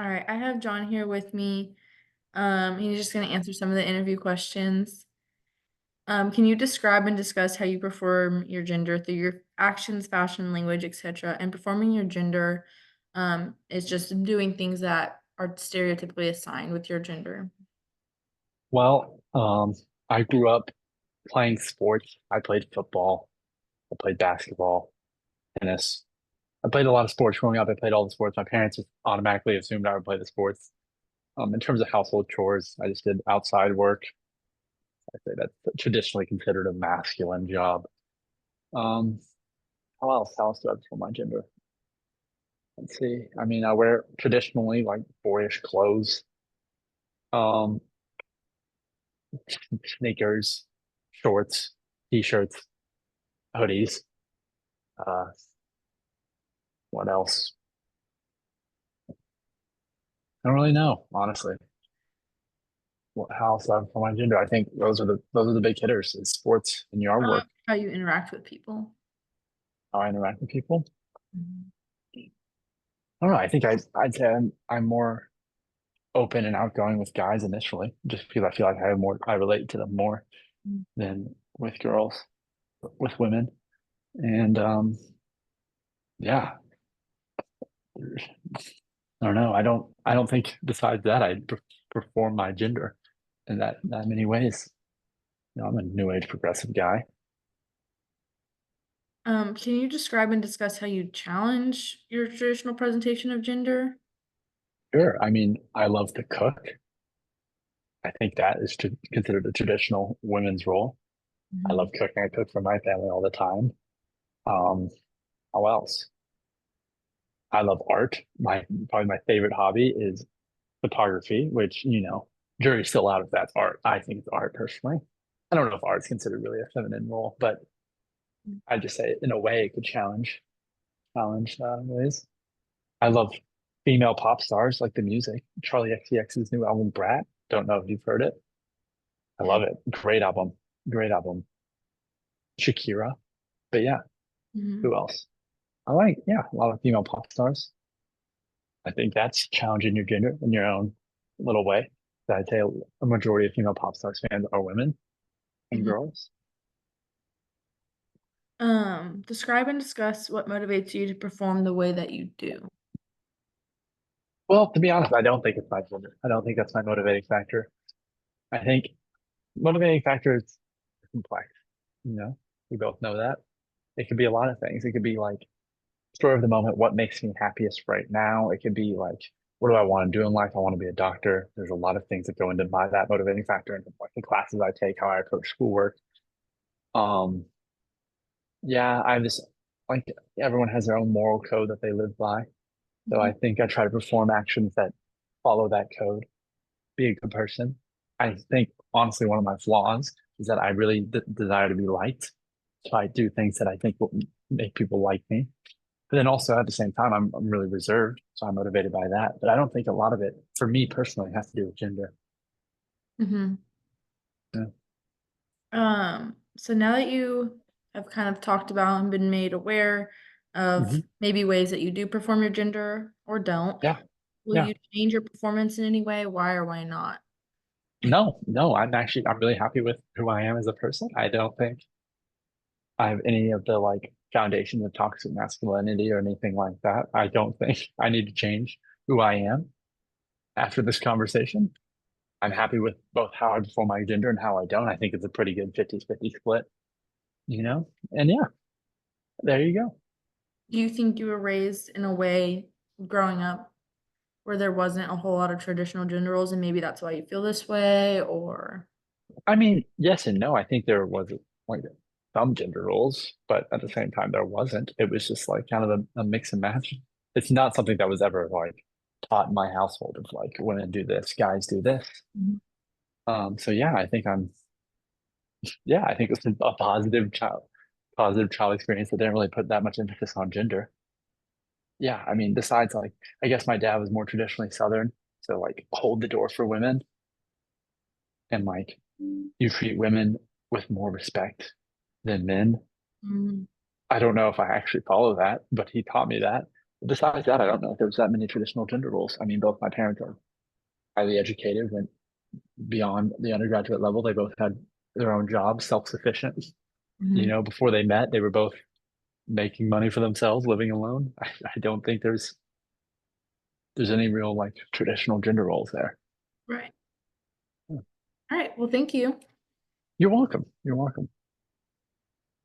All right, I have John here with me. He's just going to answer some of the interview questions. Can you describe and discuss how you perform your gender through your actions, fashion, language, etc.? And performing your gender is just doing things that are stereotypically assigned with your gender. Well, I grew up playing sports. I played football. I played basketball, tennis. I played a lot of sports growing up. I played all the sports. My parents just automatically assumed I would play the sports. In terms of household chores, I just did outside work. I say that's traditionally considered a masculine job. Um, how else? How else do I perform my gender? Let's see. I mean, I wear traditionally like boyish clothes, um, sneakers, shorts, t-shirts, hoodies. Uh, what else? I don't really know, honestly. How else do I perform my gender? I think those are the big hitters. Is sports and yard work. How you interact with people. How I interact with people. Mhm. I don't know. I think I'd say I'm more open and outgoing with guys initially, just because I feel like I relate to them more than with girls, with women. And yeah, I don't know. I don't think besides that I perform my gender in that many ways. I'm a new age progressive guy. Can you describe and discuss how you challenge your traditional presentation of gender? Sure. I mean, I love to cook. I think that is considered a traditional women's role. I love Mhm. cooking. I cook for my family all the time. Um, how else? I love art. Probably my favorite hobby is photography, which, jury's still out if that's art. I think it's art personally. I don't know if art's considered really a feminine role, but I just say in a way it could challenge ways. I love female pop stars like the music. Charlie XCX's new album Brat. Don't know if you've heard it. I love it. Great album. Great album. Shakira. But yeah, Mhm. who else? Yeah, a lot of female pop stars. I think that's challenging your gender in your own little way. I'd say a majority of female pop stars fans are women and Mhm. girls. Describe and discuss what motivates you to perform the way that you do. Well, to be honest, I don't think it's my gender. I don't think that's my motivating factor. I think motivating factor is complex. You know, we both know that. It could be a lot of things. It could be like spur of the moment, what makes me happiest right now. It could be like, what do I want to do in life? I want to be a doctor. There's a lot of things that go into that motivating factor, and like the classes I take, how I approach schoolwork. Um, yeah, I'm just like everyone has their own moral code that they live by. So Mhm. I think I try to perform actions that follow that code, be a good person. I think honestly, one of my flaws is that I really desire to be liked. So I do things that I think will make people like me. But then also at the same time, I'm really reserved, so I'm motivated by that. But I don't think a lot of it, for me personally, has to do with gender. Mhm. Yeah. So now that you have kind of talked about and been made aware of Hmm. maybe ways that you do perform your gender or don't, Yeah. will Yeah. you change your performance in any way? Why or why not? No, no, I'm really happy with who I am as a person. I don't think I have any of the like foundations of toxic masculinity or anything like that. I don't think I need to change who I am after this conversation. I'm happy with both how I perform my gender and how I don't. I think it's a pretty good 50-50 split, you know? And yeah, there you go. Do you think you were raised in a way growing up where there wasn't a whole lot of traditional gender roles and maybe that's why you feel this way or I mean, yes and no. I think there was like some gender roles, but at the same time, there wasn't. It was just like kind of a mix and match. It's not something that was ever like taught in my household of like women do this, guys do this. Mhm. So yeah, I think it's a positive child experience that didn't really put that much emphasis on gender. Yeah, I mean, besides like, I guess my dad was more traditionally Southern, so like hold the door for women and like you treat women with more respect than men. Mhm. I don't know if I actually follow that, but he taught me that. Besides that, I don't know if there's that many traditional gender roles. I mean, both my parents are highly educated, went beyond the undergraduate level. They both had their own jobs, self-sufficient. You Mhm. know, before they met, they were both making money for themselves, living alone. I don't think there's any real like traditional gender roles there. Right. All right. Well, thank you. You're welcome. You're welcome.